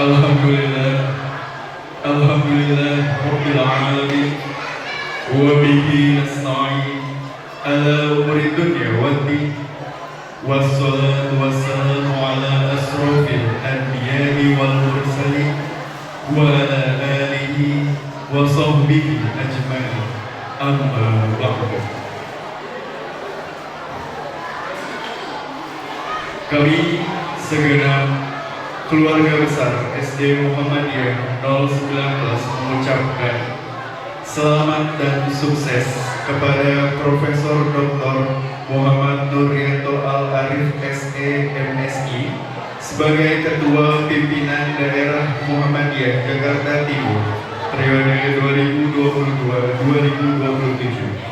Alhamdulillah, Alhamdulillah Rabbil Alamin, wa bihi nasta'in ala umuri dunya waddin, wassalatu wassalamu ala asrofil anbiya'i wal mursalin wa ala alihi wa sahbihi ajma'in, amma ba'du. Kami segenap keluarga besar SD Muhammadiyah 019 mengucapkan selamat dan sukses kepada Profesor Dr. Muhammad Nuryanto Al-Arif SE MSI sebagai Ketua Pimpinan Daerah Muhammadiyah Jakarta Timur periode 2022-2027.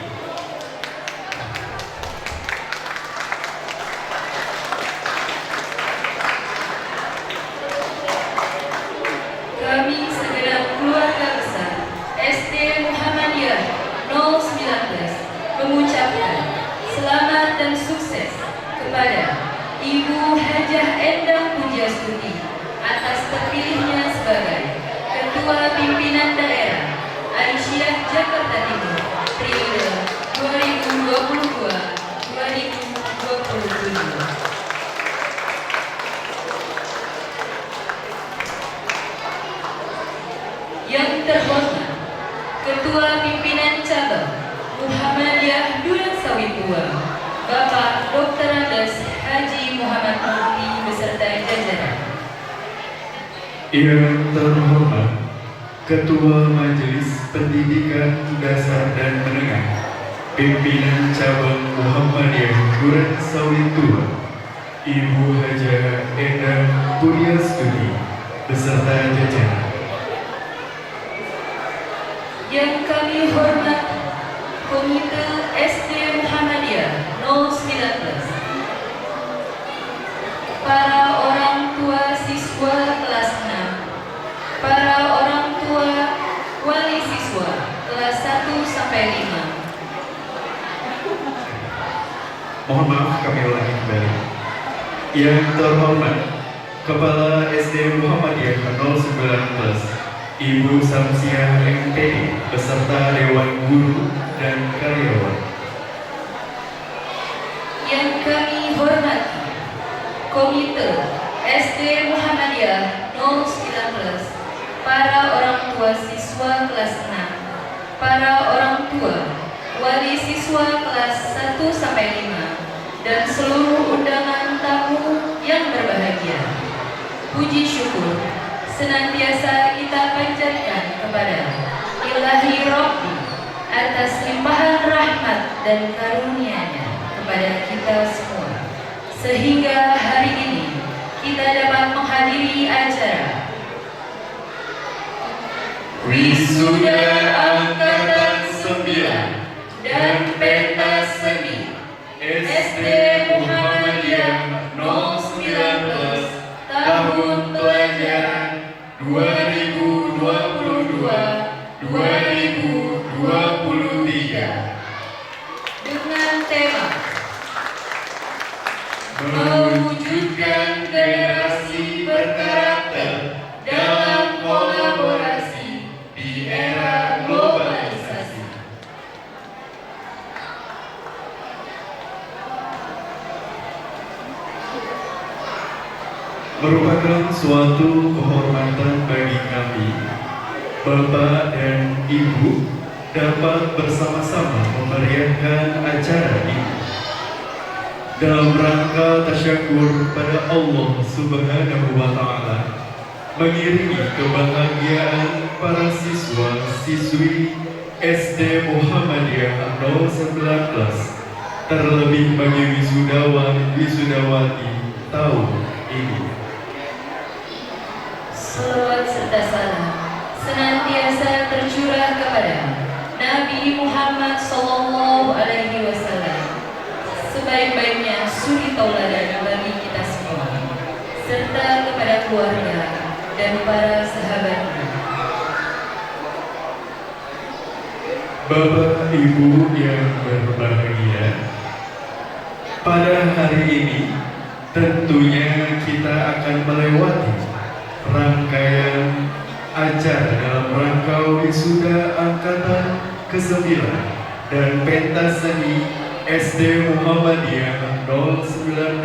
Kami segenap keluarga besar SD Muhammadiyah 019 mengucapkan selamat dan sukses kepada Ibu Hajah Endang Pujastuti atas terpilihnya sebagai Ketua Pimpinan Daerah Aisyah Jakarta Timur periode 2022-2027. Yang terhormat Ketua Pimpinan Cabang Muhammadiyah Duren Sawit II, Bapak Dr. Andes Haji Muhammad Mufti beserta jajaran. Yang terhormat Ketua Majelis Pendidikan Dasar dan Menengah Pimpinan Cabang Muhammadiyah Duren Sawit II, Ibu Hajah Endang Pujastuti beserta jajaran. Yang kami hormat Komite SD Muhammadiyah 019, para orang tua siswa kelas 6, para orang tua wali siswa kelas 1 sampai 5. Mohon maaf, kami ulangi kembali. Yang terhormat Kepala SD Muhammadiyah 019 Ibu Samsiah MPD beserta Dewan Guru dan Karyawan. Yang kami hormati Komite SD Muhammadiyah 019, para orang tua siswa kelas 6, para orang tua wali siswa kelas 1 sampai 5, dan seluruh undangan tamu yang berbahagia. Puji syukur senantiasa kita panjatkan kepada Ilahi Rabbi atas limpahan rahmat dan karunia-Nya kepada kita semua, sehingga hari ini acara. Wisuda Angkatan 9 dan pentas seni SD Muhammadiyah 019 tahun pelajaran 2022-2023 dengan tema mewujudkan generasi berkarakter dalam kolaborasi di era globalisasi. Merupakan suatu kehormatan bagi kami, Bapak dan Ibu, dapat bersama-sama memeriahkan acara ini dalam rangka tasyakur pada Allah Subhanahu wa Ta'ala, mengiringi kebahagiaan para siswa-siswi SD Muhammadiyah 019, terlebih bagi wisudawan-wisudawati tahun ini. Salawat serta salam senantiasa tercurah kepada Nabi Muhammad SAW, sebaik-baiknya suri tauladan bagi kita semua, serta kepada keluarga dan para sahabatnya. Bapak Ibu yang berbahagia, pada hari ini tentunya kita akan melewati rangkaian acara dalam rangka wisuda angkatan ke-9 dan pentas seni SD Muhammadiyah 019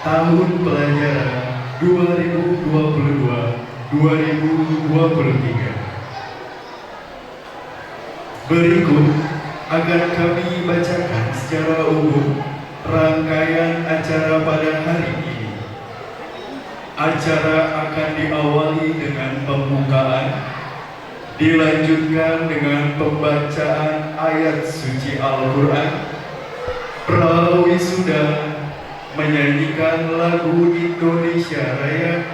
tahun pelajaran 2022-2023. Berikut akan kami bacakan secara umum rangkaian acara pada hari ini. Acara akan diawali dengan pembukaan, dilanjutkan dengan pembacaan ayat suci Al-Quran, prawisuda menyanyikan lagu Indonesia Raya,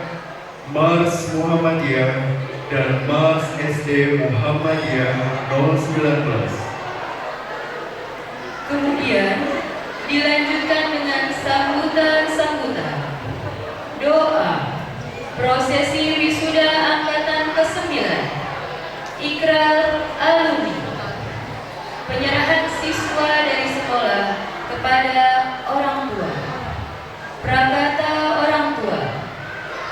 Mars Muhammadiyah, dan Mars SD Muhammadiyah 019. Kemudian dilanjutkan dengan sambutan-sambutan, doa, prosesi wisuda angkatan ke-9, ikrar alumni, penyerahan siswa dari sekolah kepada orang tua, prakata orang tua,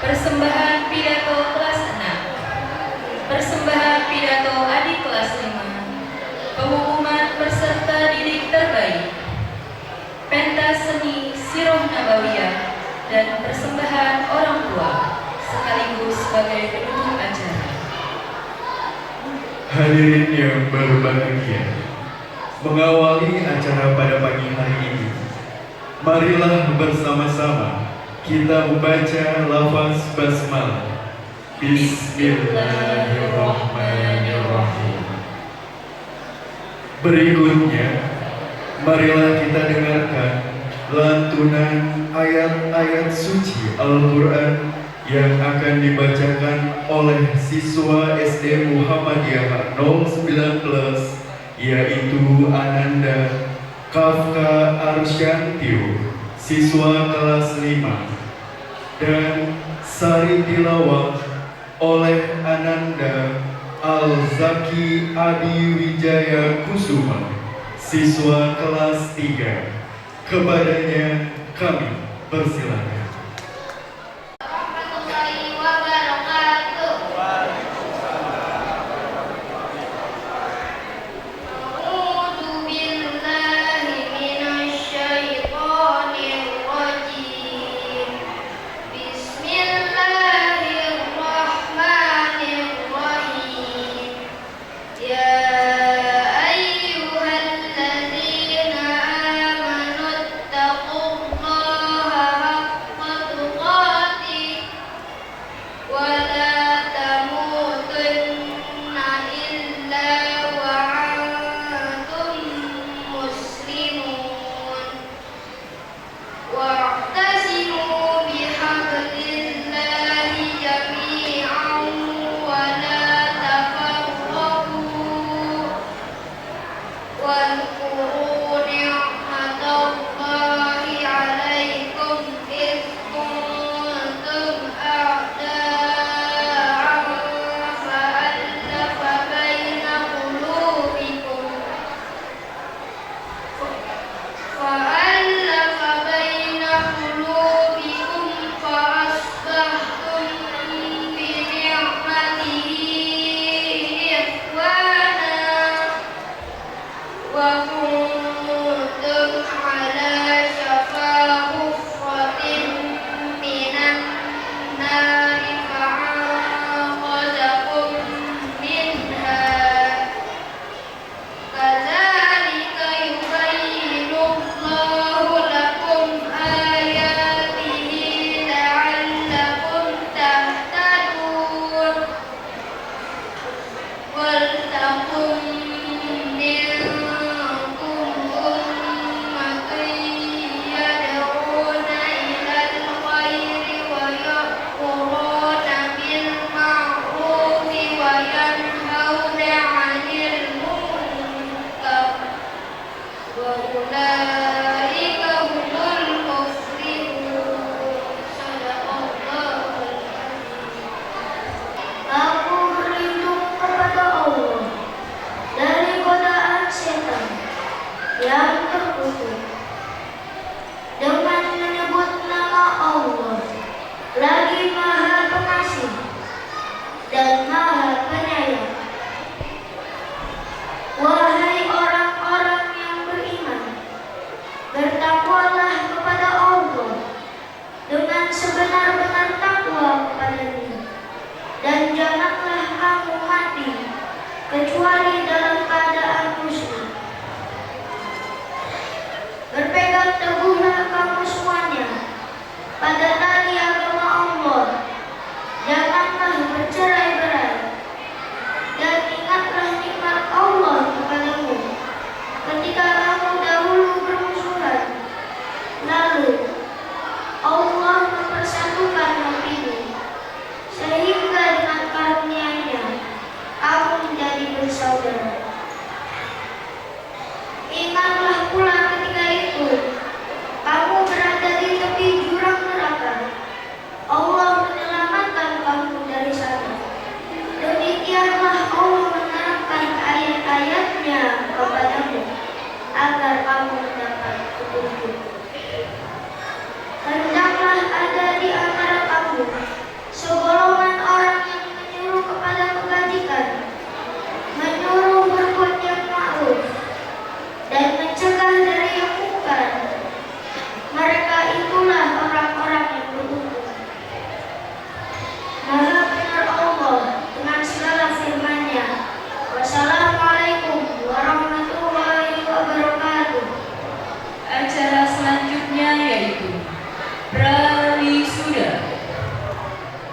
persembahan pidato kelas 6, persembahan pidato adik kelas 5, pengumuman peserta didik terbaik, pentas seni Sirah Nabawiyah, dan persembahan orang tua sekaligus sebagai penutup acara. Hadirin yang berbahagia, mengawali acara pada pagi hari ini, marilah bersama-sama kita membaca lafaz basmalah. Bismillahirrahmanirrahim. Berikutnya, marilah kita dengarkan lantunan ayat-ayat suci Al-Quran yang akan dibacakan oleh siswa SD Muhammadiyah 019, yaitu Ananda Kafka Arsyantio, siswa kelas 5, dan sari tilawah oleh Ananda Al-Zaki Adi Wijaya Kusuma, siswa kelas 3. Kepadanya kami persilakan. Warahmatullahi wabarakatuh. A'udzu billahi minasy syaithanir rajim. Bismillahirrahmanirrahim. Ya ayyuhalladzina amanu taqullaha kecuali dalam keadaan khusyuk. Berpegang teguhlah kamu semuanya pada tali agama Allah. Janganlah bercerai-berai. Dan ingatlah nikmat Allah kepadamu ketika kamu dahulu bermusuhan. Lalu Allah mempersatukan hatimu, sehingga dengan karunia-Nya kamu menjadi bersaudara. Ingatlah pula ketika itu kamu berada di tepi jurang neraka. Allah menyelamatkan kamu dari sana. Demikianlah Allah menerangkan ayat-ayatnya kepadamu agar kamu mendapat petunjuk. Hendaklah ada di antara kamu segolongan orang yang menyuruh kepada kebajikan, menyuruh berbuat yang ma'ruf, dan mencegah dari yang mungkar. Mereka itulah orang-orang yang beruntung. Maha benar Allah dengan segala firman-Nya. Wassalamualaikum warahmatullahi wabarakatuh. Acara selanjutnya yaitu Prawisuda.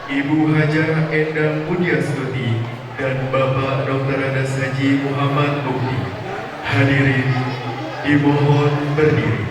Ibu Hajar Endang Pudiastuti dan Bapak Dr. Andes Haji Muhammad Mukti. Hadirin dimohon berdiri.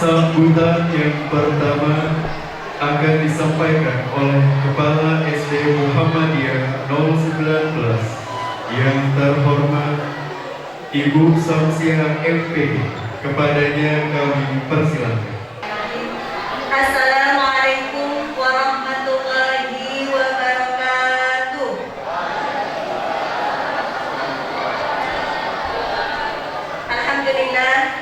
Sambutan yang pertama akan disampaikan oleh Kepala SD Muhammadiyah 019 yang terhormat Ibu Samsiah MP. Kepadanya kami persilakan. Assalamualaikum warahmatullahi wabarakatuh. Alhamdulillah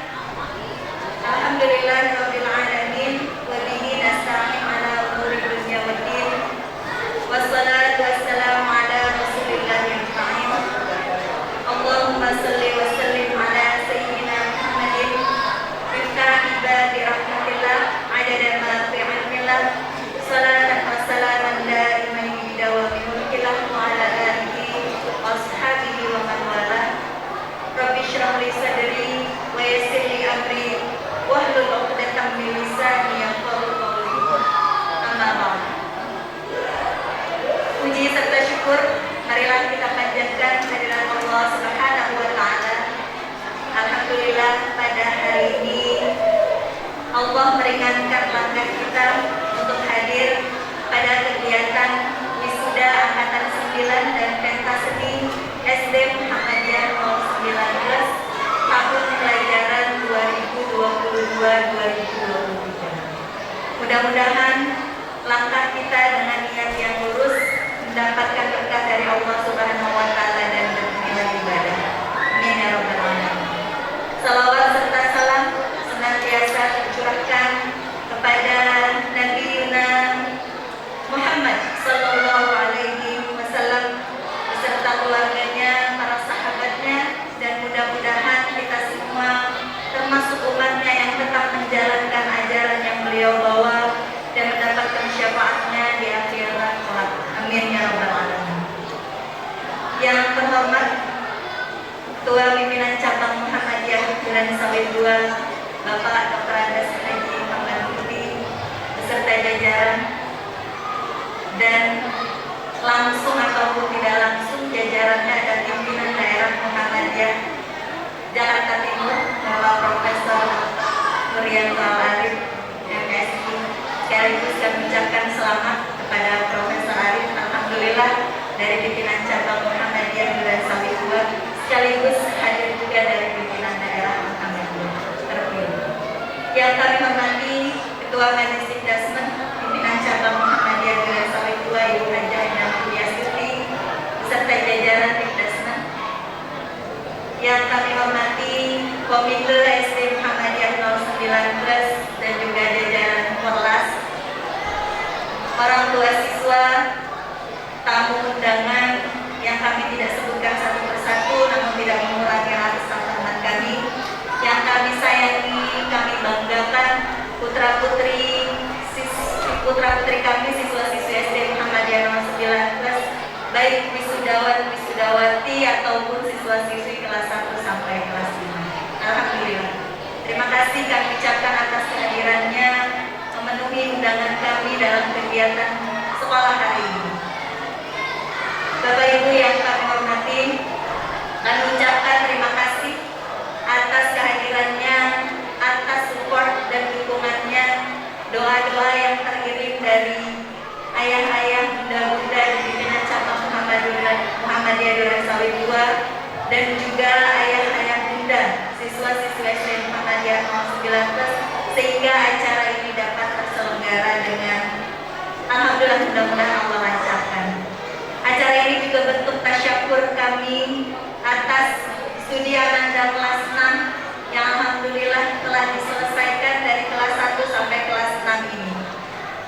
Rabbil alamin wa bihi nasta'in ala umuri dunya waddin. Wassalatu wassalamu ala Rasulillahil karim. Allahumma shalli wa sallim ala sayyidina Muhammadin miftah ibadi rahmatillah adada ma fi ilmillah. Salatan wa salaman daiman bidawami mulkillah wa ala alihi wa ashabihi wa man wala. Rabbi shrah li sadri wa yassir li amri wahlul 'uqdatam min lisani yafqahu qawli. Amma ba'd. Puji serta syukur marilah kita panjatkan kehadirat Allah Subhanahu wa taala. Alhamdulillah pada hari ini Allah meringankan langkah kita untuk hadir pada kegiatan wisuda angkatan 9 dan pentas seni SD Muhammadiyah 019 tahun pelajaran 2022-2023. Mudah-mudahan langkah kita dengan niat yang lurus mendapatkan berkah dari Allah Subhanahu wa taala dan bernilai ibadah. Amin ya rabbal alamin. Salawat serta salam senantiasa tercurahkan kepada Nabi Yuna Muhammad sallallahu alaihi wasallam beserta keluarganya, para sahabatnya, dan mudah-mudahan kita semua termasuk umatnya yang tetap menjalankan ajaran yang beliau bawa dan mendapatkan syafaatnya di akhirat kelak. Amin ya rabbal alamin. Yang terhormat Ketua Pimpinan Cabang Muhammadiyah Duren Sawit II, Bapak Dr. Andes Haji Muhammad Mukti beserta jajaran, dan langsung ataupun tidak langsung jajarannya ada pimpinan daerah Muhammadiyah Jakarta Timur, Bapak Profesor Nurianto Al-Arif MSI. Sekaligus kami ucapkan selamat kepada Profesor Arif, alhamdulillah dari pimpinan cabang Muhammadiyah Duren Sawit II, sekaligus hadir juga dari pimpinan daerah Muhammadiyah terpilih. Yang kami hormati Ketua Majelis Dasmen pimpinan cabang Muhammadiyah Duren Sawit II Ibu Hajah Endang Pudiastuti beserta jajaran Dasmen. Yang kami hormati Komite SD Muhammadiyah 019 dan juga jajaran Korlas, orang tua siswa, tamu undangan yang kami tidak sebutkan satu persatu namun tidak mengurangi rasa hormat kami. Yang kami sayangi, kami banggakan putra-putri kami, siswa-siswi SD Muhammadiyah 019, baik wisudawan, wisudawati ataupun siswa-siswi kelas 1 sampai kelas 5. Alhamdulillah. Terima kasih kami ucapkan atas kehadirannya memenuhi undangan kami dalam kegiatan sekolah hari ini. Bapak Ibu yang kami hormati, kami ucapkan terima kasih atas kehadirannya, atas support dan dukungannya, doa-doa yang teriring dari ayah-ayah, bunda-bunda di pimpinan cabang Muhammadiyah Duren Sawit II, dan juga ayah-ayah bunda siswa-siswa SD Muhammadiyah 019, sehingga acara ini dapat terselenggara dengan alhamdulillah, mudah-mudahan Allah lancarkan. Acara ini juga bentuk tasyakur kami atas studi Ananda kelas 6 yang alhamdulillah telah diselesaikan dari kelas 1 sampai kelas 6 ini.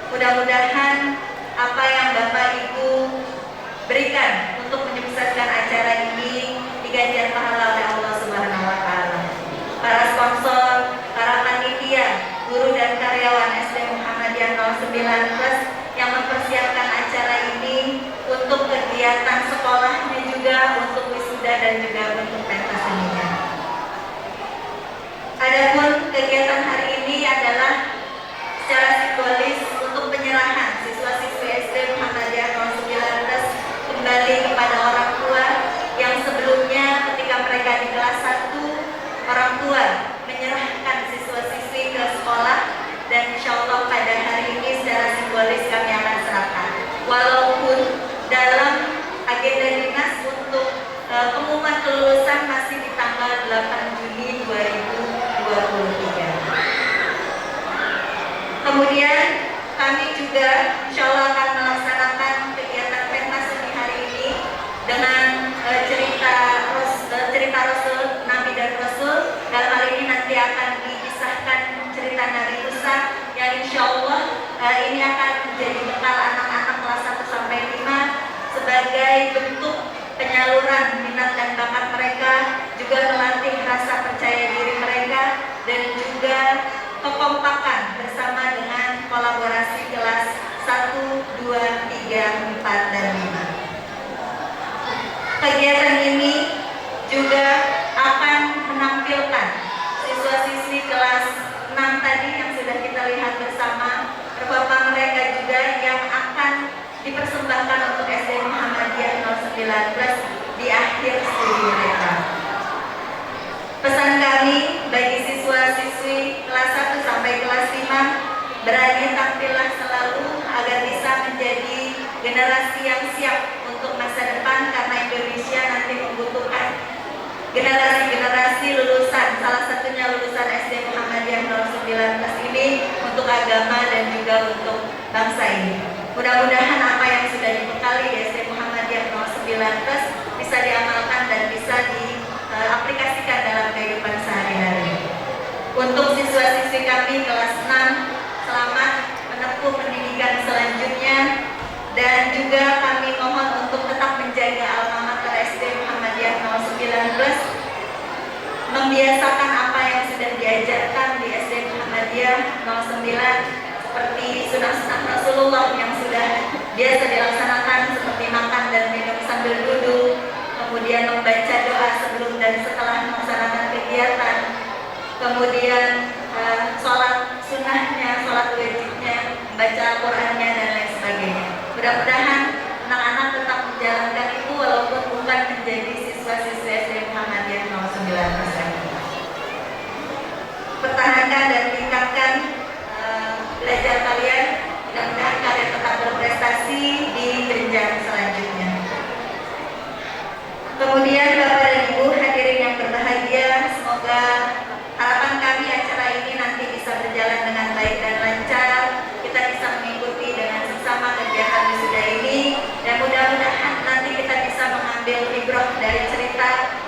Mudah-mudahan apa yang Bapak Ibu berikan untuk menyukseskan acara ini diganjar pahala oleh Allah Subhanahu wa taala. Para sponsor, para panitia, guru dan karyawan SD Muhammadiyah 019 yang mempersiapkan acara ini untuk kegiatan sekolahnya juga, untuk wisuda dan juga untuk pentas seninya. Adapun kegiatan hari ini adalah secara simbolis untuk penyerahan siswa-siswi SD Muhammadiyah 019 kembali kepada orang tua yang sebelumnya ketika mereka di kelas 1, orang tua menyerahkan siswa-siswi ke sekolah kelulusan masih di tanggal 8 Juni 2023. Kemudian kami juga insya Allah akan melaksanakan kegiatan pentas seni hari ini dengan cerita Rasul, Nabi dan Rasul. Dalam hal ini nanti akan dikisahkan cerita Nabi Musa yang insya Allah ini akan menjadi bekal anak-anak kelas 1 sampai 5 sebagai bentuk penyaluran minat dan bakat mereka, juga melatih rasa percaya diri mereka, dan juga kekompakan bersama dengan kolaborasi kelas 1, 2, 3, 4, dan 5. Kegiatan ini juga akan menampilkan siswa-siswi kelas 6 tadi yang sudah kita lihat bersama, performa mereka juga yang akan dipersembahkan untuk SD Muhammadiyah 019 di akhir studi mereka. Pesan kami bagi siswa-siswi kelas 1 sampai kelas 5, berani tampillah selalu agar bisa menjadi generasi yang siap untuk masa depan, karena Indonesia nanti membutuhkan generasi-generasi lulusan, salah satunya lulusan SD Muhammadiyah 019 ini untuk agama dan juga untuk bangsa ini. Mudah-mudahan apa yang sudah dibekali di SD Muhammadiyah 019 bisa diamalkan dan bisa diaplikasikan dalam kehidupan sehari-hari. Untuk siswa-siswi kami kelas 6, selamat menempuh pendidikan selanjutnya, dan juga kami mohon untuk tetap menjaga alma mater SD Muhammadiyah 019, membiasakan apa yang sudah diajarkan di SD Muhammadiyah 09 seperti sunnah-sunnah Rasulullah yang sudah biasa dilaksanakan, seperti makan dan minum sambil duduk, kemudian membaca doa sebelum dan setelah melaksanakan kegiatan, kemudian sholat sunnahnya, sholat wajibnya, membaca Al-Qurannya, dan lain sebagainya. Mudah-mudahan anak-anak tetap menjalankan itu walaupun bukan menjadi siswa-siswi SD Muhammadiyah 09. Pertahankan dan tingkatkan belajar kalian, mudah-mudahan kalian tetap berprestasi di jenjang selanjutnya. Kemudian Bapak dan Ibu hadirin yang berbahagia, semoga harapan kami acara ini nanti bisa berjalan dengan baik dan lancar, kita bisa mengikuti dengan sesama kegiatan wisuda ini, dan mudah-mudahan nanti kita bisa mengambil ibrah dari cerita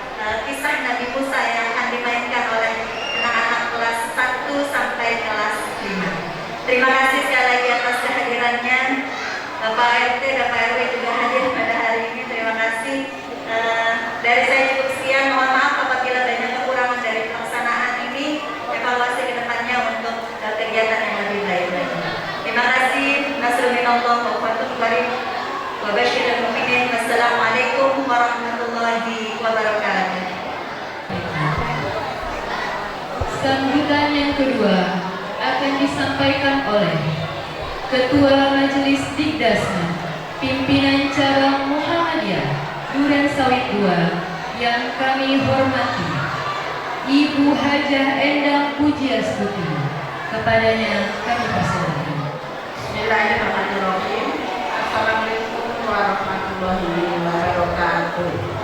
kisah Nabi Musa yang akan dimainkan oleh anak-anak kelas 1 sampai kelas 5. Terima kasih sekali lagi atas kehadirannya. Bapak RT dan Pak RW juga hadir pada hari ini. Terima kasih. Dari saya cukup sekian. Mohon maaf apabila banyak kekurangan dari pelaksanaan ini. Evaluasi ke depannya untuk kegiatan yang lebih baik lagi. Terima kasih. Nasrul minallah wa fatul karim. Wa basyirul mu'minin. Wassalamualaikum warahmatullahi wabarakatuh. Sambutan yang kedua akan disampaikan oleh Ketua Majelis Dikdasna Pimpinan Cabang Muhammadiyah Duren Sawit II yang kami hormati, Ibu Hajah Endang Pujiastuti. Kepadanya kami persilakan. Bismillahirrahmanirrahim. Assalamualaikum warahmatullahi wabarakatuh.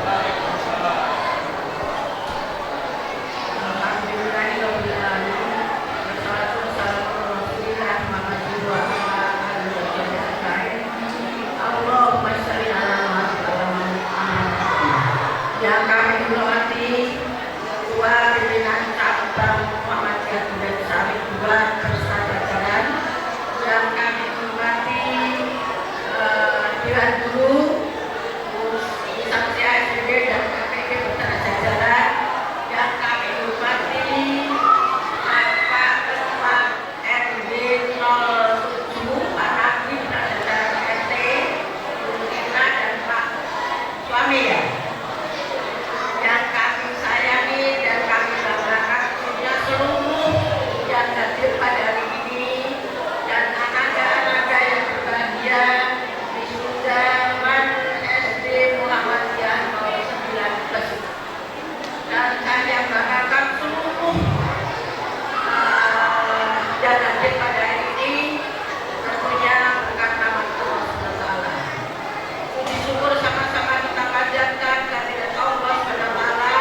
Yang kami hormati Ketua Pimpinan Cabang Muhammadiyah Duren Sawit II beserta jajaran, yang kami hormati Dewan Guru, Instansi ASD dan KPD beserta jajaran, yang kami hormati Bapak Ketua RW 07 Pak Nabi dan jajaran RT, Bu Tina dan Pak Suami ya, yang kami sayangi dan kami banggakan, tentunya seluruh yang hadir pada hari ini, dan anak-anak yang berbahagia di Sudaman SD Muhammadiyah 019, dan saya banggakan seluruh yang hadir pada hari ini, tentunya bukan nama Allah SWT. Puji syukur sama-sama kita panjatkan kehadirat Allah SWT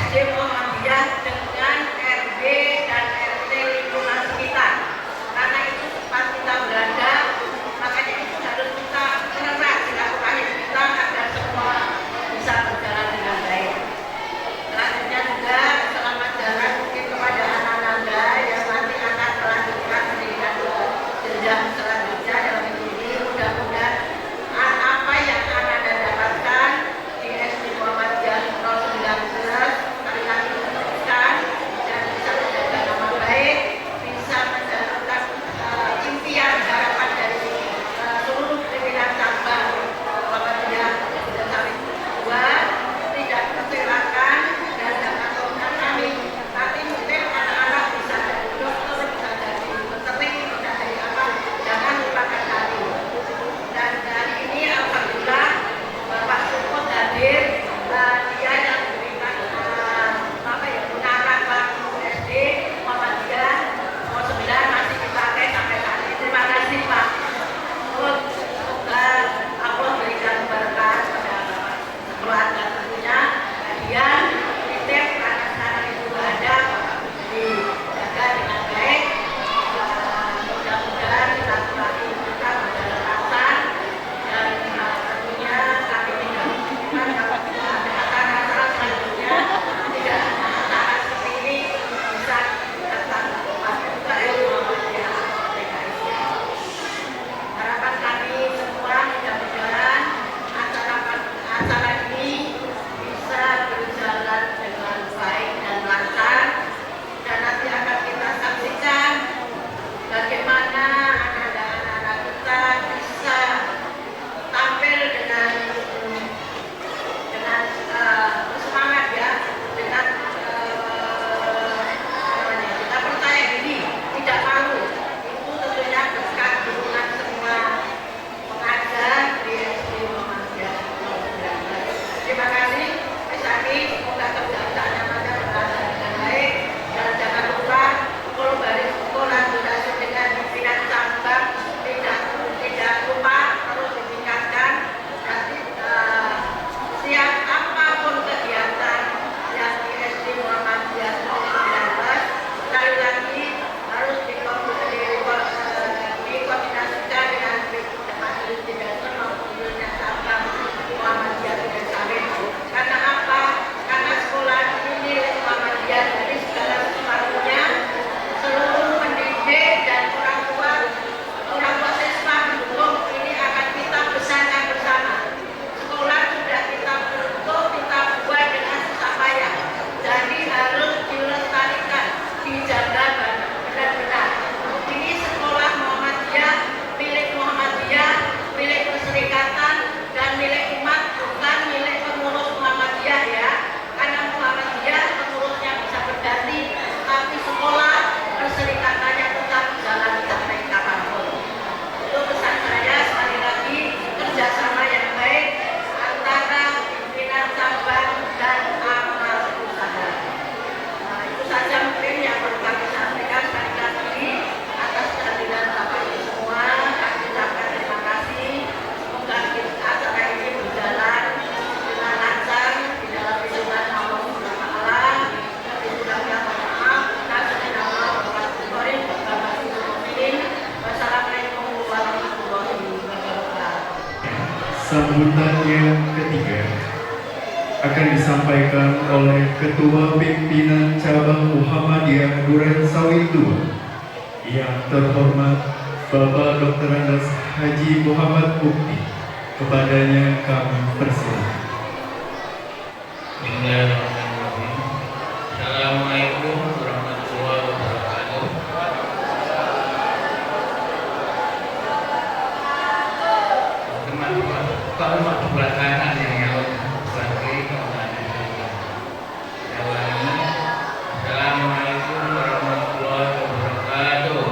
SD Muhammadiyah dengan RW dan RT lingkungan sekitar. Karena itu tempat kita berada, makanya itu harus kita erat silaturahim kita agar semua bisa berjalan dengan baik. Selanjutnya juga selamat jalan mungkin kepada anak-anak Anda yang nanti akan melanjutkan pendidikan jenjang selanjutnya dalam ini. Mudah-mudahan apa yang akan Anda dapatkan di SD Muhammadiyah 019 sekali lagi meneruskan dan bisa menjaga nama baik, bisa menjalankan impian harapan dari seluruh pimpinan cabang Muhammadiyah dan sampai dua tidak kecelakaan dan jangan lupa kami nanti mungkin anak-anak bisa jadi dokter, bisa jadi veterin, bisa jadi apa, jangan lupakan kami. Dan hari ini alhamdulillah Bapak Supot hadir, dia yang memberikan mengarang lagu SD Muhammadiyah 09 masih dipakai sampai saat ini. Terima kasih Pak. Semoga Allah berikan berkat pada keluarga tentunya. Hadiah titip karena sekarang itu ada dijaga dengan baik. Mudah-mudahan silaturahim kita berjalan lancar dan tentunya kami tidak menginginkan kalau ada acara selanjutnya tidak acara seperti ini bisa datang pada juga Muhammadiyah PKI. Harapan kami semua mudah-mudahan acara ini bisa berjalan dengan baik dan lancar dan nanti akan kita saksikan bagaimana anak-anak kita bisa tampil dengan semangat ya, dengan kita percaya diri, tidak malu. Itu tentunya berkat dukungan semua pengajar di SD Muhammadiyah 019. Terima kasih. Sami, semoga kerjaannya pada berjalan dengan baik dan jangan lupa kolaborasi dengan pimpinan cabang tidak lupa terus ditingkatkan. Nanti siap apapun kegiatan yang di SD Muhammadiyah 019 sekali lagi harus dikoordinasikan dengan majelis direktur maupun pimpinan cabang Muhammadiyah dengan Samin. Karena apa? Karena sekolah ini milik Muhammadiyah, jadi segala sesuatunya seluruh pendidik dan orang tua siswa mendukung ini akan kita besarkan bersama. Sekolah sudah kita bentuk, kita buat dengan susah payah. Jadi harus dilestarikan, dijaga benar-benar. Ini sekolah Muhammadiyah, milik Muhammadiyah, milik perserikatan dan milik umat, bukan milik pengurus Muhammadiyah ya. Karena Muhammadiyah pengurusnya bisa berganti, tapi sekolah perserikatannya tetap jalan sampai kapanpun. Itu pesan saya, sekali lagi kerjasama yang baik antara pimpinan cabang dan amal usaha. Itu saja mungkin yang perlu kami sampaikan. Sekali lagi atas kehadiran Bapak Ibu semua kami ucapkan terima kasih. Semoga acara ini berjalan dengan lancar di dalam lindungan Allah Subhanahu wa taala. Kami juga mohon maaf atas segala warahmatullahi wabarakatuh. Wassalamualaikum warahmatullahi wabarakatuh. Sambutan yang ketiga akan disampaikan oleh Ketua Pimpinan Cabang Muhammadiyah Duren Sawit II yang terhormat Bapak Dr. Andes Haji Muhammad Mukti. Kepadanya kami persilakan. Bismillahirrahmanirrahim. Assalamualaikum warahmatullahi wabarakatuh. Teman-teman, kalau mau sebelah kanan yang sebelah kiri kalau ada jawabannya. Assalamualaikum warahmatullahi wabarakatuh.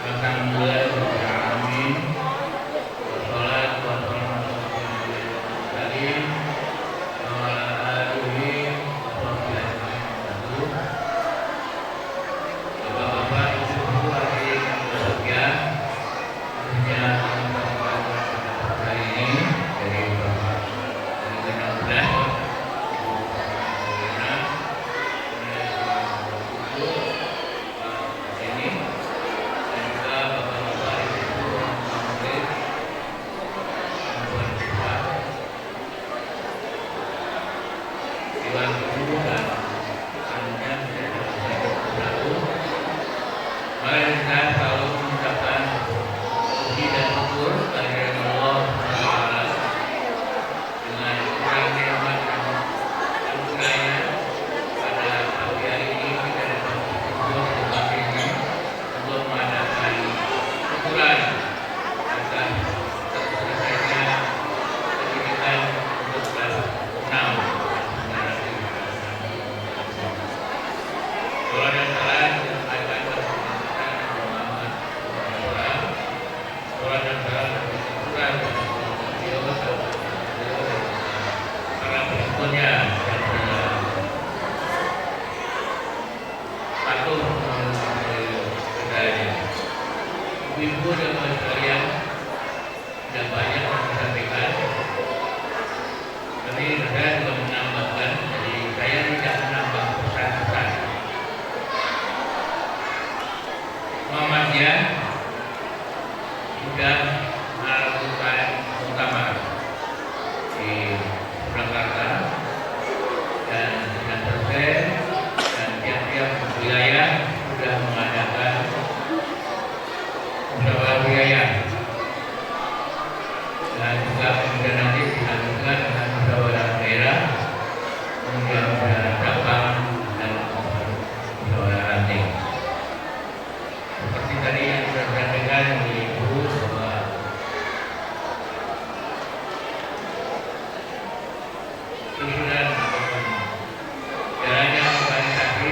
Alhamdulillahirrahmanirrahim. Wassalatu wassalamu ala alihi wa sahbihi. Bapak-bapak, ibu-ibu, adik-adik, Ibu dan Bapak sekalian, sudah banyak yang disampaikan. Tapi saya juga menambahkan, jadi saya tidak menambah pesan-pesan. Muhammadiyah sudah melakukan muktamar di Surakarta dan sudah selesai, dan tiap-tiap wilayah sudah mengadakan musyawarah wilayah, dan juga kemudian nanti dilanjutkan dengan musyawarah daerah, kemudian musyawarah cabang dan musyawarah ranting. Seperti tadi yang sudah disampaikan oleh Ibu bahwa susunan ataupun jalannya organisasi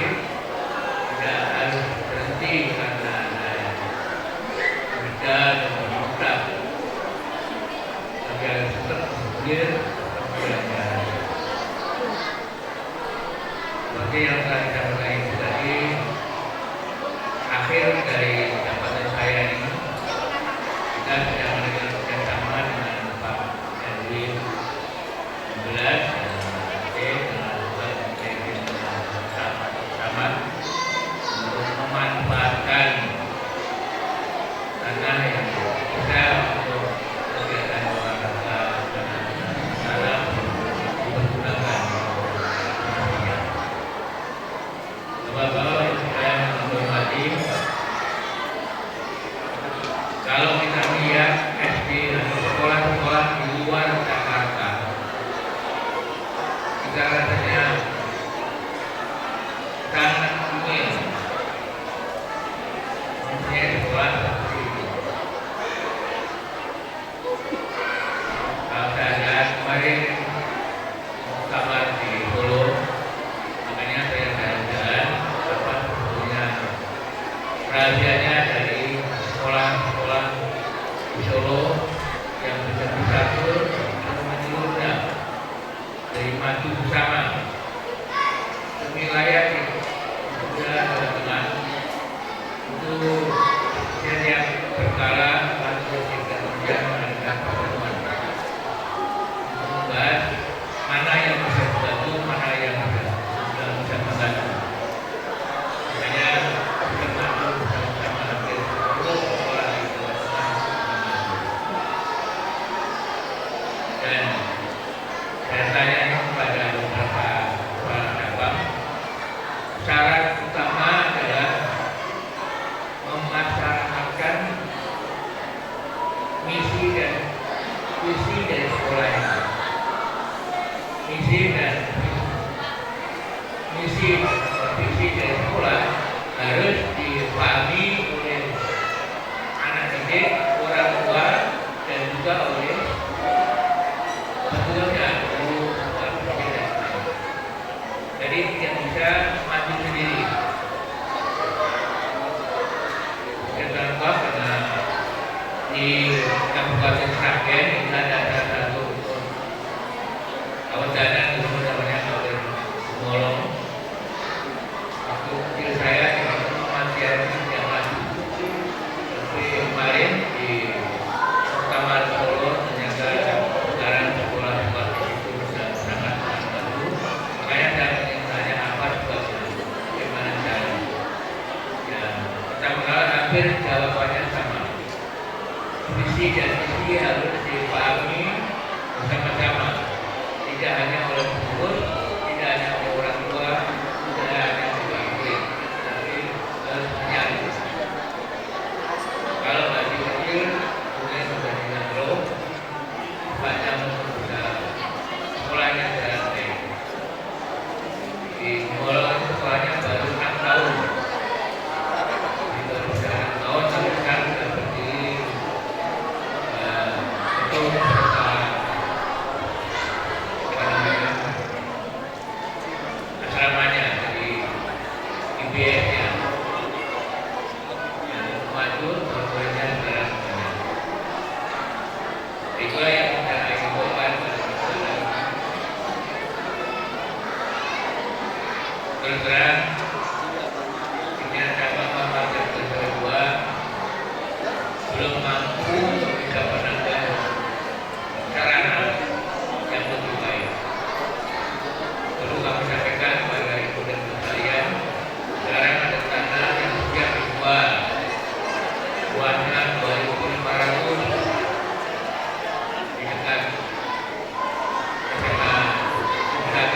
tidak harus berhenti karena ada kerja dan bermudah, tapi harus tetap bergulir kemudian jalan. Seperti yang telah disampaikan Ibu tadi, akhir dari jabatan saya ini kita sudah melakukan kerjasama dengan Pak Edwin 11 dan dengan Pak Edwin sama untuk memanfaatkan tanah yang bisa untuk kegiatan olahraga dan salam dipergunakan. Bapak-bapak yang saya hormati, kalau kita lihat SD dan sekolah-sekolah di luar Jakarta, kita rasanya sangat ingin mempunyai sekolah seperti itu. Kalau saya lihat kemarin muktamar di Solo, makanya saya jalan-jalan apa sebetulnya rahasianya dari sekolah-sekolah di Solo yang bisa pun menyeluruhnya dari maju bersama wilayah itu sudah teman itu setiap berkala lalu kita kemudian mengadakan pertemuan untuk membahas mana yang bisa dibantu, mana yang bisa membantu. Makanya kita maju bersama-sama hampir seluruh sekolah di Jawa Tengah dan saya tanya kepada beberapa kepala cabang, syarat utama adalah memasyarakatkan misi dan visi dari sekolah ini. Misi dan visi dari sekolah harus dipahami oleh anak didik, orang tua, dan juga oleh petugasnya, guru, dan jadi tidak bisa maju sendiri. Kita tahu karena di Kabupaten Sragen ini ada satu kawasan itu namanya Kabupaten Golong. Waktu kecil saya itu masih ada yang maju. Tapi kemarin di Muktamar Solo ternyata sekarang sekolah-sekolah itu sudah sangat bagus. Makanya saya ingin tanya apa sebabnya, bagaimana cara. Ya, pertama hampir jawabannya sama. Visi dan misi harus dipahami bersama-sama, tidak hanya oleh pengurus, tidak hanya oleh orang tua, tidak hanya oleh murid, tapi harus menyatu. Kalau masih kecil, kemudian sudah diatur, banyak bisa sekolahnya jalan baik. Di Golong sekolahnya baru 6 tahun. Di baru 6 tahun sampai sekarang sudah berdiri betul serta luasnya 2.500 di dekat SMA 1.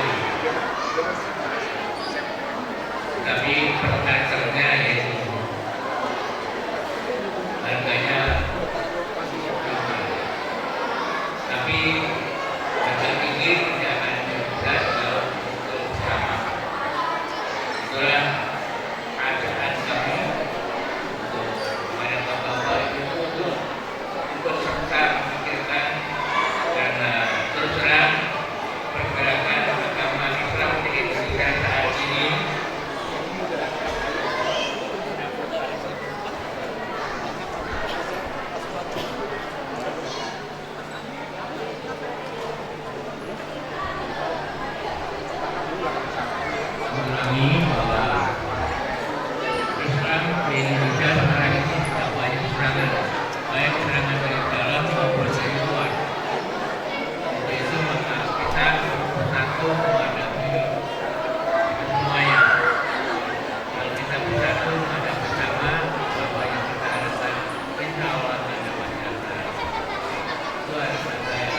Tapi perkasernya yaitu harganya tapi harga tinggi tidak akan bisa kalau untuk sama. Itulah keadaan kami untuk kepada bapak-bapak ibu untuk ikut serta memikirkan, karena terus terang pergerakan agama Islam di Indonesia saat ini mengalami bahwa Islam di Indonesia sekarang ini tidak banyak serangan, baik serangan dari dalam maupun dari luar. Untuk itu maka kita bersatu menghadapi itu semuanya. Kalau kita bersatu menghadapi bersama, bahwa yang kita harapkan insya Allah akan dapat dilaksanakan. Itu harapan saya.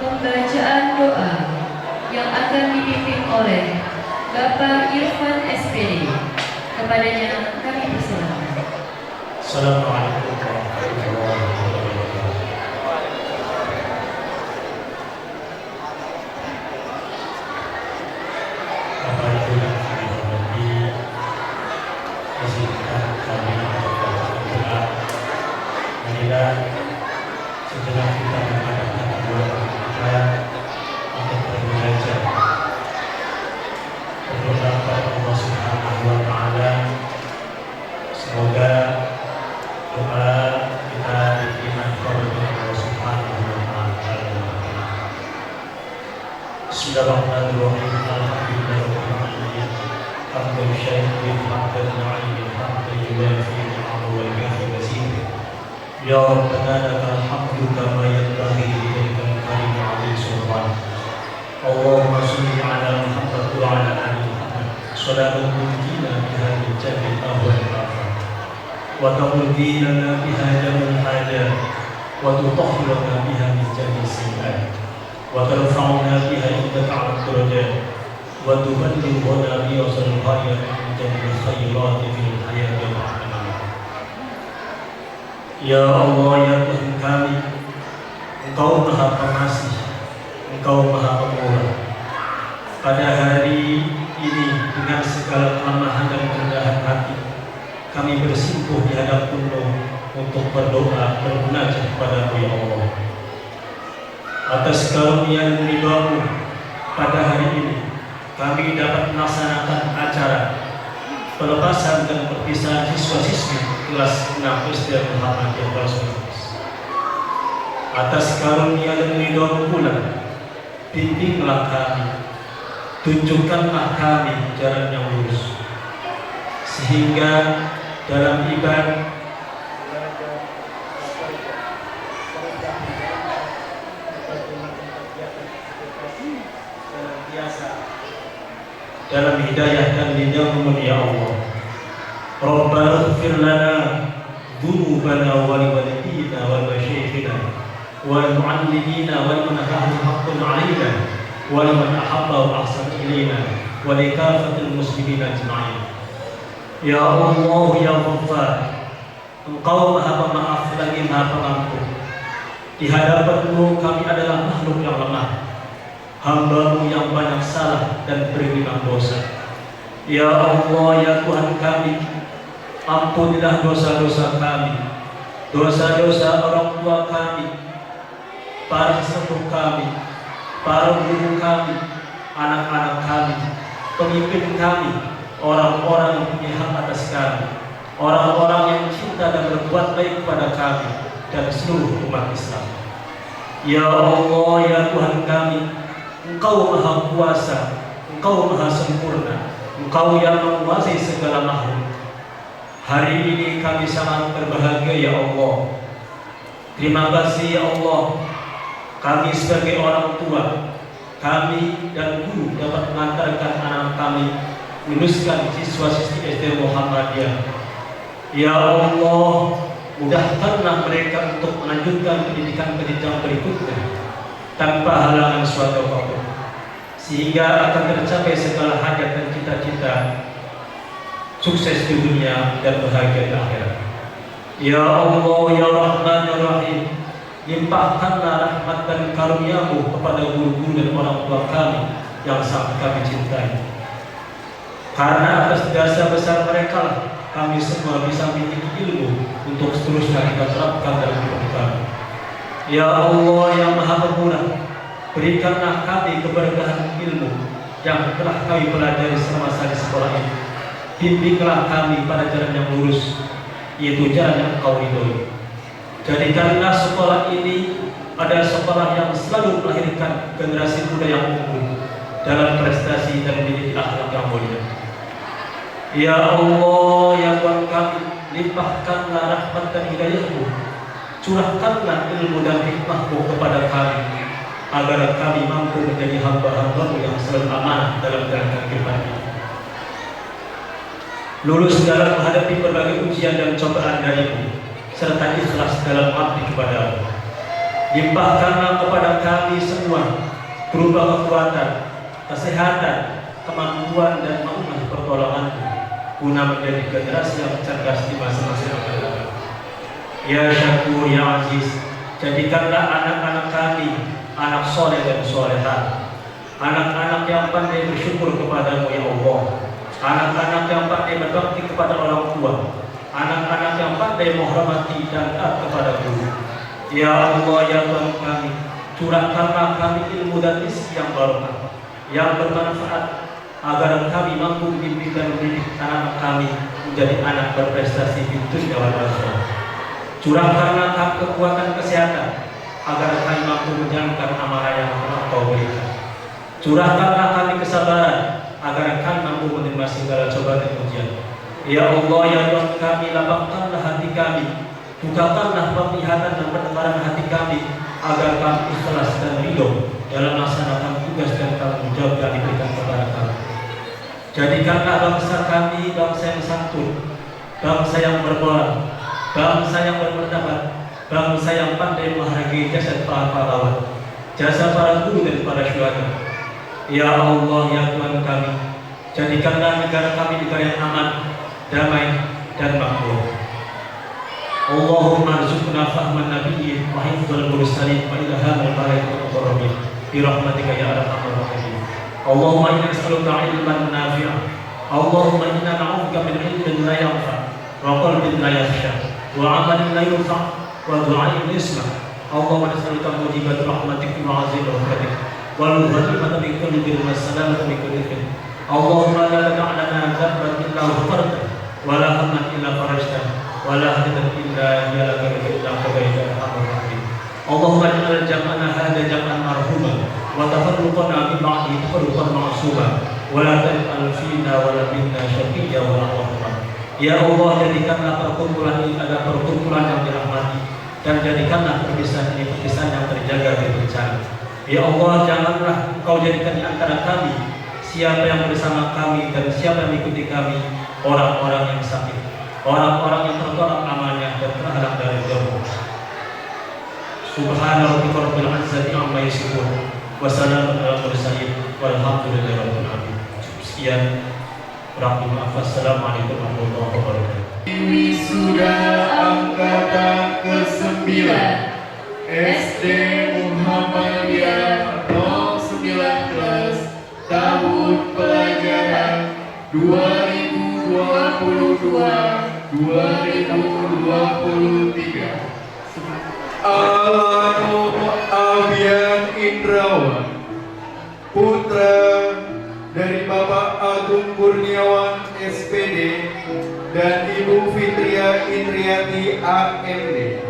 Pembacaan doa yang akan dipimpin oleh Bapak Irfan SPD. Kepadanya kami persilakan. Assalamualaikum warahmatullahi wabarakatuh. Bapak Ibu yang kami hormati, izinkan kami berdoa. Marilah setelah kita mengadakan dua kita untuk belajar berdoa kepada Allah Subhanahu wa Ta'ala. Semoga doa kita diterima oleh Allah Subhanahu wa Ta'ala. Bismillahirrahmanirrahim. Alhamdulillahirabbil alamin. Hamdan syai'in hamdan na'imin hamdan yuwafi ni'amahu wa yukafi mazid. Ya Rabbana lakal hamdu kama yanbaghi liwajhikal karim 'azim sultan. Allahumma shalli 'ala Muhammad wa 'ala ali Muhammad. Shalatan tunjina biha min jami'il ahwal wal afat. Wa taqdi lana biha jamil hajat. Wa tutahhiruna biha min jami'is sayyi'at. Wa tarfa'una biha indaka 'ala darajat. Wa tuballighuna biha wasal khayrat min jami'il khairat fil hayati wal akhirah. Ya Allah, ya Tuhan kami, Engkau Maha Pengasih, Engkau Maha Pemurah. Pada hari ini dengan segala kelemahan dan kerendahan hati, kami bersimpuh di hadapan-Mu untuk berdoa, bermunajat kepada-Mu ya Allah. Atas karunia dan ridha-Mu, pada hari ini kami dapat melaksanakan acara pelepasan dan perpisahan siswa-siswi kelas 6 SD Muhammadiyah kelas 11. Atas karunia dan ridha-Mu pula, bimbinglah kami, tunjukkanlah kami jalan yang lurus, sehingga dalam ibadah dalam hidayah dan lindungan ya Allah. Rabbana ighfir lana dhunubana wa liwalidina wal masyayikhina wal muallimina wal man lahu haqqun 'alaina wa liman ahabba wa ahsana ilaina wa li kafatil muslimina ajma'in. Ya Allah ya Ghaffar, Engkau Maha Pemaaf lagi Maha Pengampun. Di hadapan-Mu kami adalah makhluk yang lemah, hamba-Mu yang banyak salah dan beriman dosa. Ya Allah ya Tuhan kami, Ampunilah dosa-dosa kami, dosa-dosa orang tua kami, para sesepuh kami, para guru kami, anak-anak kami, pemimpin kami, orang-orang yang punya hak atas kami, orang-orang yang cinta dan berbuat baik kepada kami, dan seluruh umat Islam. Ya Allah, ya Tuhan kami, Engkau Maha Kuasa, Engkau Maha Sempurna, Engkau yang menguasai segala makhluk. Hari ini kami sangat berbahagia ya Allah. Terima kasih ya Allah, kami sebagai orang tua, kami dan guru dapat mengantarkan anak kami meluluskan siswa-siswi SD Muhammadiyah. Ya Allah, mudahkanlah mereka untuk melanjutkan pendidikan ke jenjang berikutnya tanpa halangan suatu apapun, sehingga akan tercapai segala hajat dan cita-cita, sukses di dunia dan bahagia di akhirat. Ya Allah, ya Rahman, ya Rahim, limpahkanlah rahmat dan karunia-Mu kepada guru-guru dan orang tua kami yang sangat kami cintai. Karena atas jasa besar mereka kami semua bisa memiliki ilmu untuk seterusnya kita terapkan dalam hidup kami. Ya Allah yang Maha Pemurah, berikanlah kami keberkahan ilmu yang telah kami pelajari selama di sekolah ini. Bimbinglah kami pada jalan yang lurus, yaitu jalan yang Engkau ridhoi. Jadikanlah sekolah ini adalah sekolah yang selalu melahirkan generasi muda yang unggul dalam prestasi dan mendidik akhlak yang mulia. Ya Allah, ya Tuhan kami, limpahkanlah rahmat dan hidayah-Mu, curahkanlah ilmu dan hikmah-Mu kepada kami, agar kami mampu menjadi hamba-hamba-Mu yang selalu amanah dalam menjalankan kehidupan ini. Lulus dalam menghadapi berbagai ujian dan cobaan dari-Mu, serta ikhlas dalam mengabdi kepada-Mu. Limpahkanlah kepada kami semua berupa kekuatan, kesehatan, kemampuan dan maunah pertolongan-Mu, guna menjadi generasi yang cerdas di masa-masa yang akan datang. Ya Syakur, ya Aziz, jadikanlah anak-anak kami anak soleh dan solehah, anak-anak yang pandai bersyukur kepada-Mu ya Allah, anak-anak yang pandai berbakti kepada orang tua, anak-anak yang pandai menghormati dan taat kepada guru. Ya Allah, ya Tuhan kami, curahkanlah kami ilmu dan rezeki yang barokah, yang bermanfaat, agar kami mampu membimbing dan mendidik anak kami menjadi anak berprestasi di dunia wal akhirat. Curahkanlah kami kekuatan kesehatan, agar kami mampu menjalankan amanah yang Engkau berikan. Curahkanlah kami kesabaran, agar kami mampu menerima segala cobaan dan ujian. Ya Allah, ya Tuhan kami, lapangkanlah hati kami, bukakanlah penglihatan dan pendengaran hati kami, agar kami ikhlas dan ridho dalam melaksanakan tugas dan tanggung jawab yang diberikan kepada kami. Jadikanlah bangsa kami bangsa yang santun, bangsa yang bermoral, bangsa yang bermartabat, bangsa yang pandai menghargai jasa para pahlawan, jasa para guru dan para syuhada. Ya Allah, ya Tuhan kami, jadikanlah negara kami negara yang aman, damai dan makmur. Allahumma arzuqna fahman nabiyyin wa hifdzal mursalin wa ilhamul malaikatil muqarrabin bi rahmatika ya arhamar rahimin. Allahumma inna nas'aluka ilman nafi'an. Allahumma inna na'udzubika min ilmin la yanfa' wa qalbin la yakhsha wa 'amalin la yurfa' wa du'ain la yusma'. Allahumma nas'aluka mujibat rahmatika wa 'azim rahmatik wal ghanimata min kulli birrin was salamata min kulli ithmin. Allahumma la tad'a lana dhanban illa ghafarta wa la hamman illa farajta wa la hadidan illa iyaka illa qadaita arhamar rahimin. Allahumma ij'al jam'ana hadha jam'an marhuma wa tafarruqana min ba'di tafarruqan ma'suma wa la taj'al fina wa la minna syaqiyya wa la mahrum. Ya Allah, jadikanlah perkumpulan ini adalah perkumpulan yang dirahmati, dan jadikanlah perpisahan ini perpisahan yang terjaga dari bencana. Ya Allah, janganlah Engkau jadikan di antara kami siapa yang bersama kami dan siapa yang mengikuti kami orang-orang yang sakit, orang-orang yang tertolak amalnya dan terhalang dari jauh. Subhana rabbika rabbil izzati amma yasifun wa salamun alal mursalin walhamdulillahi rabbil alamin. Sekian, Assalamualaikum warahmatullahi wabarakatuh. Wisuda angkatan ke-9 SD Muhammadiyah 09 tahun pelajaran 2022 2023. Alanu Abian Indrawan, putra dari Bapak Agung Kurniawan SPD dan Ibu Fitria Indriati AMD.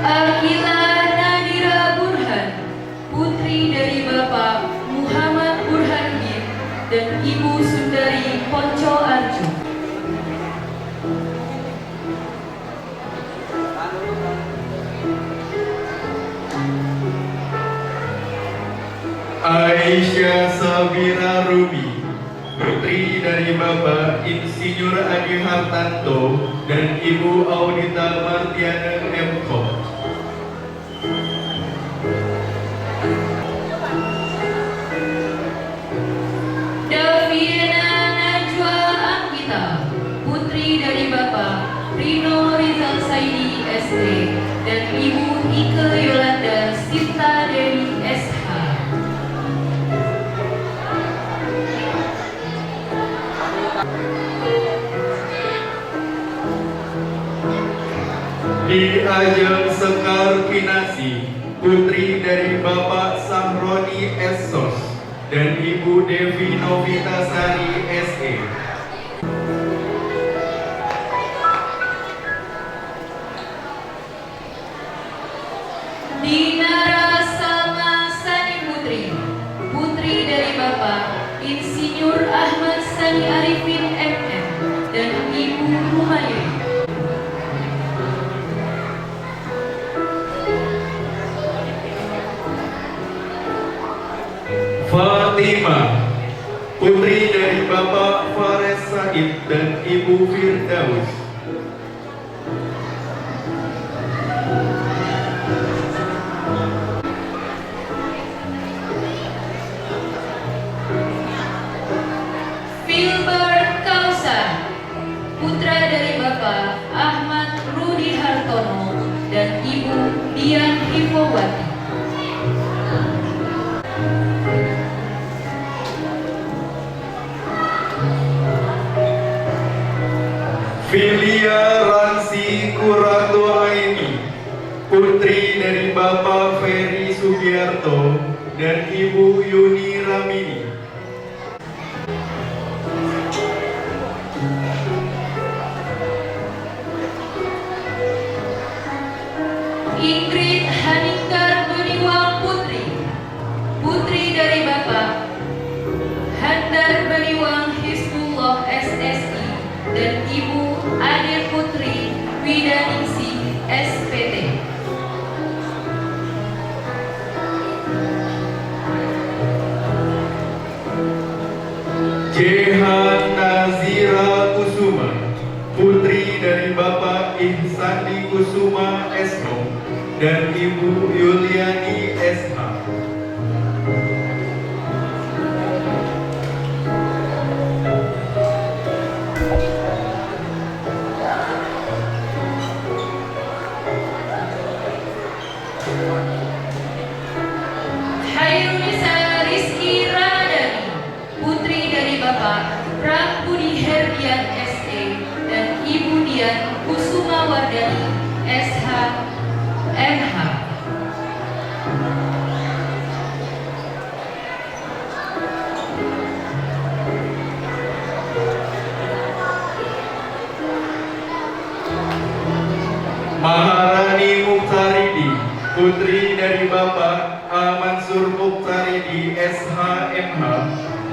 Akila Nadira Burhan, putri dari Bapak Muhammad Burhanuddin dan Ibu Sundari Ponco Arju. Aisyah Sabira Rubi, putri dari Bapak Insinyur Adi Hartanto dan Ibu Audita Martiana M.Com. Daviana Najwa Anggita, putri dari Bapak Rino Rizal Saidi SD dan Ibu Ike Yolanda Sinta Dewi SH. Di Ajeng Sekar Kinasi, putri dari Bapak Sahroni S.Sos dan Ibu Devi Novitasari SE. Dinara Salma Sani Putri, putri dari Bapak Insinyur Ahmad Sani Arifin MM dan Ibu Humayun. Fatimah, putri dari Bapak Fares Said dan Ibu Firdaus. Filbert Kausar, putra dari Bapak Ahmad Rudi Hartono dan Ibu Dian Hipowati. Filia Ransi Kurato Aini, putri dari Bapak Ferry Sugiarto dan Ibu Yuni Ramini. Ingrid Haninggar Beniwang Putri, putri dari Bapak Handar Beniwang Hizbullah SSI dan Ibu Adir Putri Widaningsi SPT. Jehan Nazira Kusuma, putri dari Bapak Ihsani Kusuma SO dan Ibu Yuliani SH. Hairunisa Rizky Ramadhani, putri dari Bapak Prabudi Herdian SE dan Ibu Dian Kusuma Wardani SH MH. Maharani Mukhtaridi, putri dari Bapak A. Mansur Mukhtaridi SHMH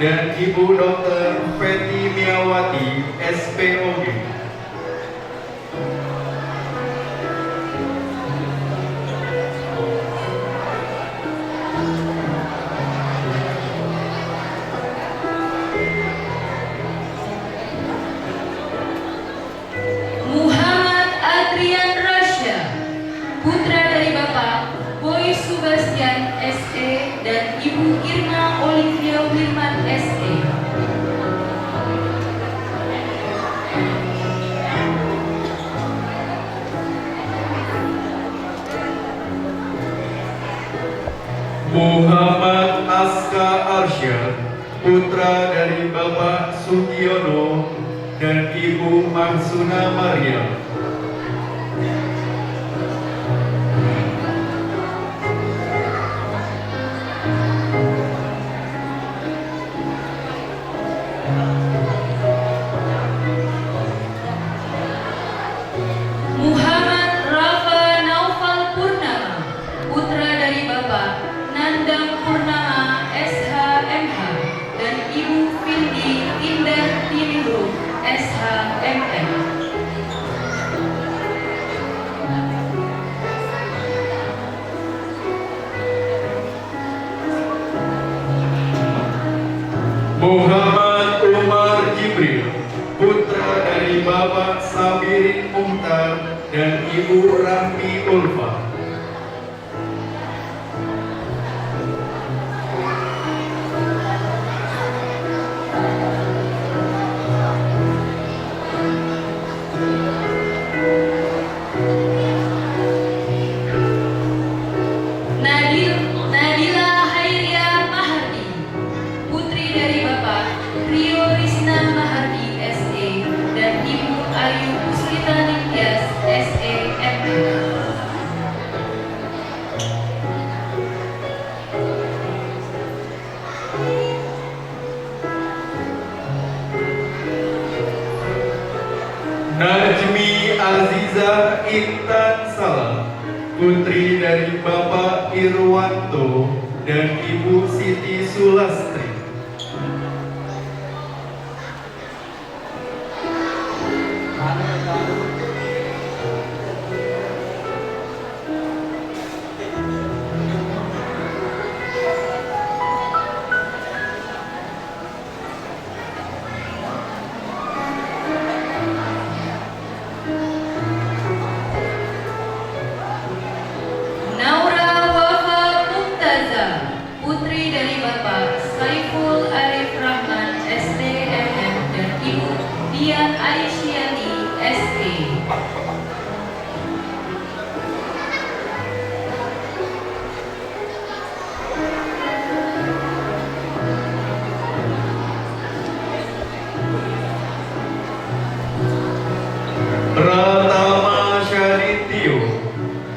dan Ibu Dr. Feti Miawati SPOG. Muhammad Adrian Rasya, putra dari Bapak Subastian SE dan Ibu Irma Olivia Wilman SE. Muhammad Aska Arsyad, putra dari Bapak Sugiono dan Ibu Mahsuna Maryam. Muhammad Rafa Naufal Purnama, putra dari Bapak Nandang Purnama SHMH dan Ibu Vindi Indah Tiningrum SHMM. Muhammad Umar Jibril, putra dari Bapak Sabirin Muhtar dan Ibu Rahmi Ulfa. Nadila Hairia Mahardi, putri dari Bapak Rio Risna Mahardi SE dan Ibu Ayu Puslita Ningtyas SE MM. Najmi Aziza Intan Salam, putri dari Bapak Irwanto dan Ibu Siti Sulastri. Naura Wafa Mumtaza, putri dari Bapak Saiful Arif Rahman STMM dan Ibu Dian Aisyani SE. Pratama Syarintio,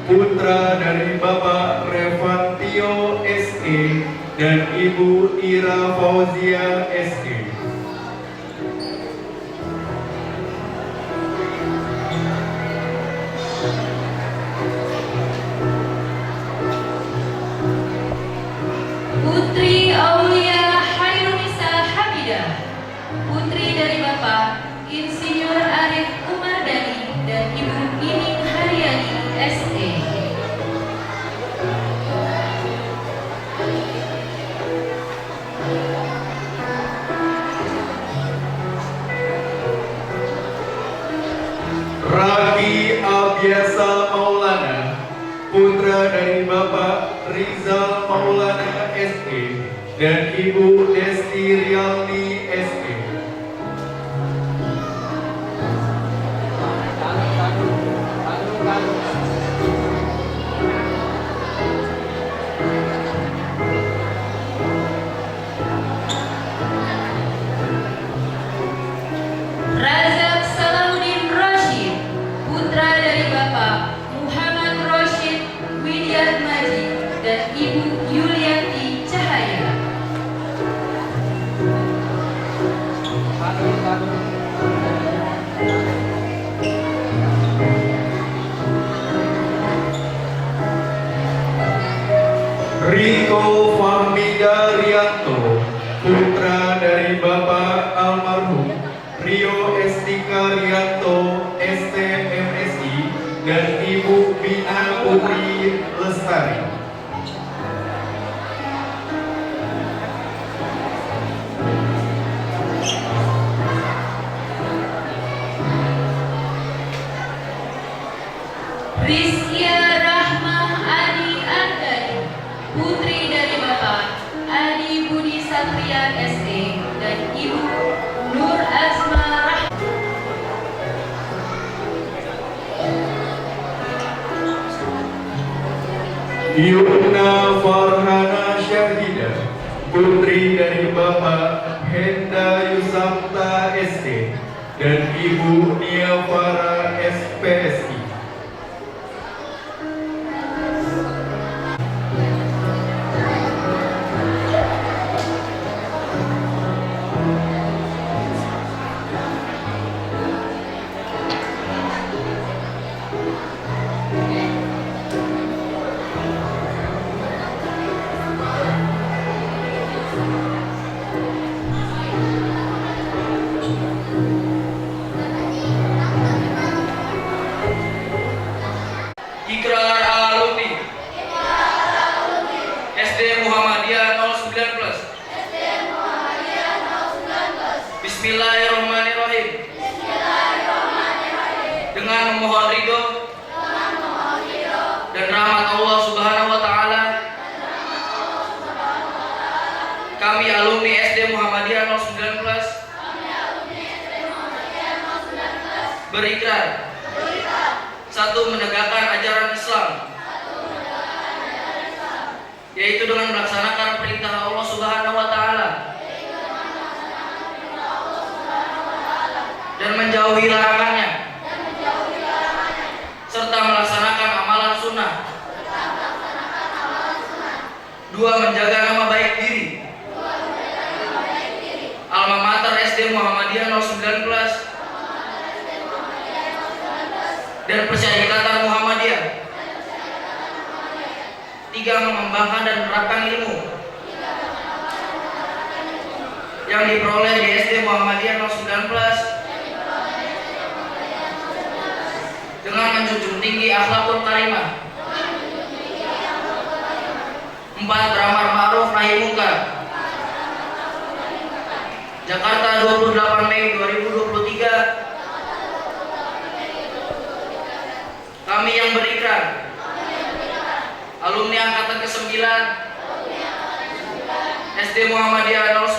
putra dari Bapak Revantio SE dan Ibu Ira Fauzia SE. Putri Aulia Hairunisa Hamidah, putri dari Bapak Insinyur Arif Umardani dan Ibu Nining Haryani SE. Raki Abiasa Maulana, putra dari Bapak Rizal Maulana SE dan Ibu Desti Rialni SE. Razak Salahuddin Rashid, putra dari Bapak Muhammad Rashid Widiatmaji dan Ibu Yulianti Cahaya. Riko Fahmida Rianto, putra dari Bapak almarhum Rio Estika Rianto STMSI dan Ibu Bina Putri Lestari. Rizkia Rahmah Adi Andani, Yumna Farhana Syahida, putri dari Bapak Henda Yusafta SD dan Ibu Nia Farah SPSI. Ikrar alumni SD Muhammadiyah 09 Bismillahirrahmanirrahim. Dengan memohon ridho dan rahmat Allah Subhanahu wa taala, kami alumni SD Muhammadiyah 09 berikrar satu, menegakkan ajaran Islam, yaitu dengan melaksanakan perintah Allah Subhanahu wa taala dan menjauhi larangannya, serta melaksanakan amalan sunnah. Dua, menjaga nama baik diri alma mater SD Muhammadiyah 09 dan Persyarikatan Muhammadiyah. Tiga, mengembangkan dan menerapkan ilmu yang diperoleh di SD Muhammadiyah 09 dengan menjunjung tinggi akhlakul karimah. Empat, beramar ma'ruf nahi munkar. Jakarta, 28 Mei 2023. Kami yang berikrar, alumni angkatan ke-9 SD Muhammadiyah 09